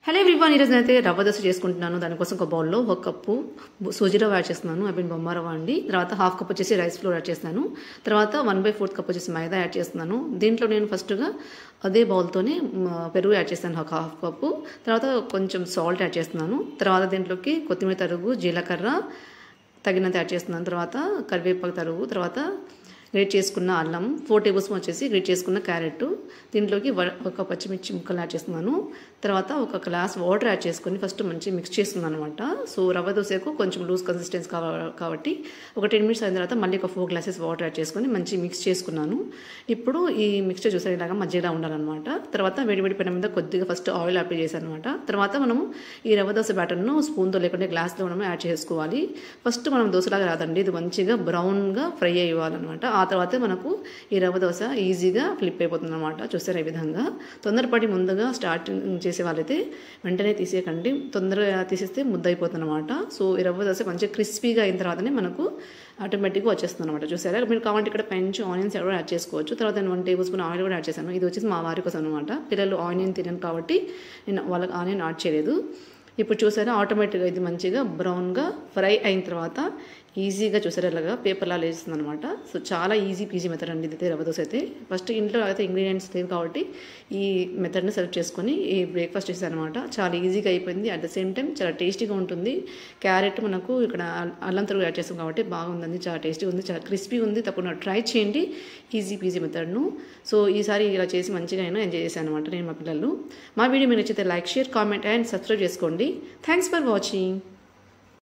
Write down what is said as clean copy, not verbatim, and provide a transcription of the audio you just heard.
Hello everyone, ఈరోజు నేనైతే రవ్వ దోశ చేసుకుంటున్నాను. దానికోసం ఒక బౌల్లో 1 కప్పు సూజీ రవ్వ యాడ్ చేస్తున్నాను. బొమ్మ రవ్వ అండి. తర్వాత 1/2 కప్ వచ్చేసి రైస్ ఫ్లోర్ యాడ్ చేస్తాను. తర్వాత 1/4 కప్ వచ్చేసి మైదా యాడ్ చేస్తున్నాను. దీంట్లో నేను ఫస్ట్గా అదే బౌల్తోనే పెరుగు యాడ్ చేస్తాను, 1/2 కప్పు. తర్వాత కొంచెం సాల్ట్ యాడ్ చేస్తున్నాను. తర్వాత దీంట్లోకి కొత్తిమీర తరుగు, జీలకర్ర తగినంత యాడ్ చేస్తున్నాను. తర్వాత కరివేపాకు తరుగు, తర్వాత గ్రేట్ చేసుకున్న అల్లం, 4 టేబుల్ స్పూన్ వచ్చేసి గ్రేట్ చేసుకున్న క్యారెట్, దీంట్లోకి 1 పచ్చిమిర్చి ముక్కలు యాడ్ చేస్తున్నాను. తర్వాత 1 గ్లాస్ వాటర్ యాడ్ చేసుకొని ఫస్ట్ మంచి మిక్స్ చేస్తున్నాను అనమాట. సో రవ్వ దోశకు కొంచెం లూజ్ కన్సిస్టెన్సీ కాబట్టి ఒక 10 మినిట్స్ అయిన తర్వాత మళ్ళీ ఒక 4 గ్లాసెస్ వాటర్ యాడ్ చేసుకొని మంచి మిక్స్ చేసుకున్నాను. ఇప్పుడు ఈ మిక్స్చర్ చూసారు ఇలాగా మధ్యలో ఉండాలన్నమాట. తర్వాత వేడివేడి పెనం మీద కొద్దిగా ఫస్ట్ ఆయిల్ అప్లై చేశాను అనమాట. తర్వాత మనము ఈ రవ్వ దోశ బ్యాటర్ను స్పూన్తో లేకుంటే గ్లాస్లో మనం యాడ్ చేసుకోవాలి. ఫస్ట్ మనం దోశలాగా రాదండి, ఇది మంచిగా బ్రౌన్గా ఫ్రై అయ్యాలన్నమాట. ఆ తర్వాత మనకు ఈ రవ్వ దోశ ఈజీగా ఫ్లిప్ అయిపోతుంది అనమాట. చూసారు ఈ విధంగా. తొందరపడి ముందుగా స్టార్టింగ్ చేసే వాళ్ళైతే వెంటనే తీసేయకండి, తొందరగా తీసేస్తే ముద్దయిపోతుంది అనమాట. సో ఈ రవ్వ దోశ మంచిగా క్రిస్పీగా అయిన తర్వాతనే మనకు ఆటోమేటిక్గా వచ్చేస్తుంది అనమాట. చూసారా, మీరు కావాలంటే ఇక్కడ పెంచు ఆనియన్స్ కూడా యాడ్ చేసుకోవచ్చు. తర్వాత నేను 1 టేబుల్ స్పూన్ ఆయిల్ కూడా యాడ్ చేశాను. ఇది వచ్చేసి మా వారి కోసం అనమాట. పిల్లలు ఆనియన్ తినను కాబట్టి నేను వాళ్ళకి ఆనియన్ యాడ్ చేయలేదు. ఇప్పుడు చూసారా, ఆటోమేటిక్గా ఇది మంచిగా బ్రౌన్గా ఫ్రై అయిన తర్వాత ఈజీగా చూసారా ఇలాగా పేపర్లా లేస్తుంది అనమాట. సో చాలా ఈజీ పీజీ మెథడ్ అండి ఇది రవ్వ దోశ అయితే. ఫస్ట్ ఇంట్లో అయితే ఇంగ్రీడియంట్స్ లేవు కాబట్టి ఈ మెథడ్ని సెలెక్ట్ చేసుకొని ఈ బ్రేక్ఫాస్ట్ చేసాను అనమాట. చాలా ఈజీగా అయిపోయింది. అట్ ద సేమ్ టైం చాలా టేస్టీగా ఉంటుంది. క్యారెట్ మనకు ఇక్కడ అల్లం తరుగు యాడ్ చేస్తాం కాబట్టి బాగుందండి, చాలా టేస్టీగా ఉంది, చాలా క్రిస్పీ ఉంది. తప్పకుండా ట్రై చేయండి ఈజీ పీజీ మెథడ్ను. సో ఈసారి ఇలా చేసి మంచిగా అయినా ఎంజాయ్ చేశాను అనమాట నేను, మా పిల్లలు. మా వీడియో మీరు నచ్చితే like, share, comment and subscribe చేసుకోండి. Thanks for watching.